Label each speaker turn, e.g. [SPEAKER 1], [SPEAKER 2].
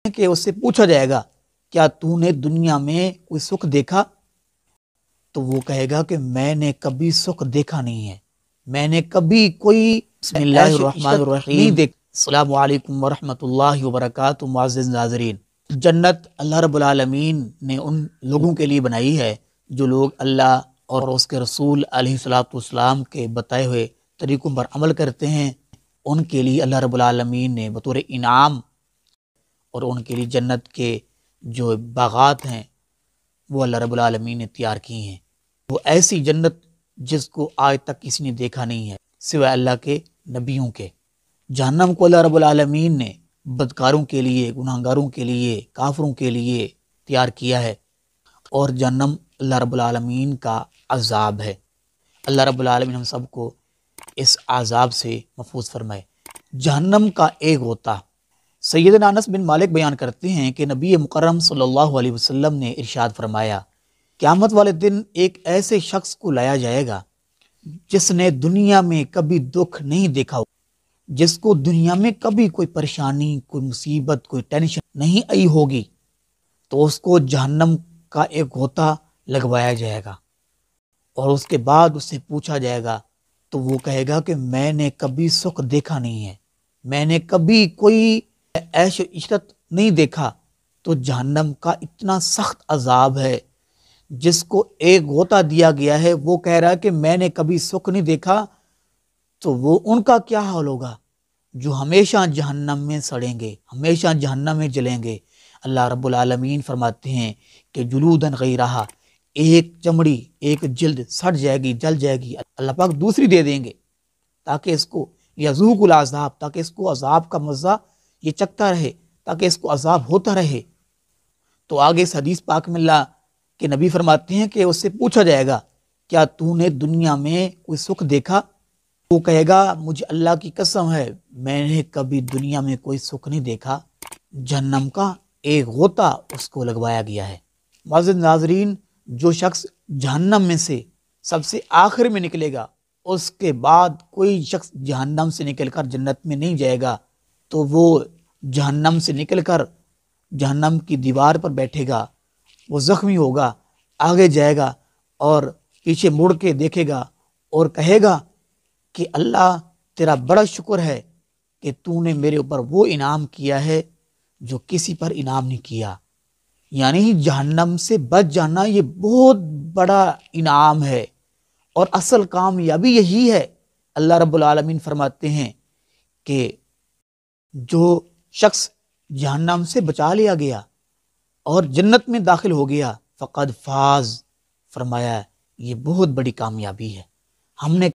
[SPEAKER 1] کہ اس سے پوچھا جائے گا کیا تو نے دنیا میں کوئی سکھ دیکھا؟ تو وہ کہے گا کہ میں نے کبھی سکھ دیکھا نہیں ہے، میں نے کبھی کوئی بسم اللہ الرحمن الرحیم السلام علیکم ورحمۃ اللہ وبرکاتہ۔ معزز ناظرین، جنت اللہ رب العالمین نے ان لوگوں کے لیے بنائی ہے جو لوگ اللہ اور اس کے رسول علیہ الصلوۃ والسلام کے بتائے ہوئے طریقوں پر عمل کرتے ہیں۔ ان کے لیے اللہ رب العالمین نے بطور انعام اور ان کے لیے جنت کے جو باغات ہیں وہ اللہ رب العالمین نے تیار کی ہیں۔ وہ ایسی جنت جس کو آج تک کسی نے دیکھا نہیں ہے سوائے اللہ کے نبیوں کے۔ جہنم کو اللہ رب العالمین نے بدکاروں کے لیے، گناہگاروں کے لیے، کافروں کے لیے تیار کیا ہے، اور جہنم اللہ رب العالمین کا عذاب ہے۔ اللہ رب العالمین ہم سب کو اس عذاب سے محفوظ فرمائے۔ جہنم کا ایک غوطہ، سیدنا انس بن مالک بیان کرتے ہیں کہ نبی مکرم صلی اللہ علیہ وسلم نے ارشاد فرمایا، قیامت والے دن ایک ایسے شخص کو لایا جائے گا جس نے دنیا میں کبھی دکھ نہیں دیکھا ہو، جس کو دنیا میں کبھی کوئی پریشانی، کوئی مصیبت، کوئی ٹینشن نہیں آئی ہوگی، تو اس کو جہنم کا ایک غوطہ لگوایا جائے گا، اور اس کے بعد اس سے پوچھا جائے گا تو وہ کہے گا کہ میں نے کبھی سکھ دیکھا نہیں ہے، میں نے کبھی کوئی عیش و عشرت نہیں دیکھا۔ تو جہنم کا اتنا سخت عذاب ہے، جس کو ایک غوطہ دیا گیا ہے وہ کہہ رہا ہے کہ میں نے کبھی سکھ نہیں دیکھا، تو وہ ان کا کیا حال ہوگا جو ہمیشہ جہنم میں سڑیں گے، ہمیشہ جہنم میں جلیں گے۔ اللہ رب العالمین فرماتے ہیں کہ جلودن غیرہا، ایک چمڑی، ایک جلد سڑ جائے گی، جل جائے گی، اللہ پاک دوسری دے دیں گے تاکہ اس کو یذوق العذاب، تاکہ اس کو عذاب کا مزہ یہ چکتا رہے، تاکہ اس کو عذاب ہوتا رہے۔ تو آگے اس حدیث پاک میں اللہ کہ نبی فرماتے ہیں کہ اس سے پوچھا جائے گا کیا تو نے دنیا میں کوئی سکھ دیکھا؟ وہ کہے گا مجھے اللہ کی قسم ہے میں نے کبھی دنیا میں کوئی سکھ نہیں دیکھا۔ جہنم کا ایک غوطہ اس کو لگوایا گیا ہے۔ معزز ناظرین، جو شخص جہنم میں سے سب سے آخر میں نکلے گا، اس کے بعد کوئی شخص جہنم سے نکل کر جنت میں نہیں جائے گا، تو وہ جہنم سے نکل کر جہنم کی دیوار پر بیٹھے گا، وہ زخمی ہوگا، آگے جائے گا اور پیچھے مڑ کے دیکھے گا اور کہے گا کہ اللہ تیرا بڑا شکر ہے کہ تو نے میرے اوپر وہ انعام کیا ہے جو کسی پر انعام نہیں کیا۔ یعنی جہنم سے بچ جانا یہ بہت بڑا انعام ہے، اور اصل کامیابی یہی ہے۔ اللہ رب العالمین فرماتے ہیں کہ جو شخص جہنم سے بچا لیا گیا اور جنت میں داخل ہو گیا فقد فاز، فرمایا یہ بہت بڑی کامیابی ہے۔ ہم نے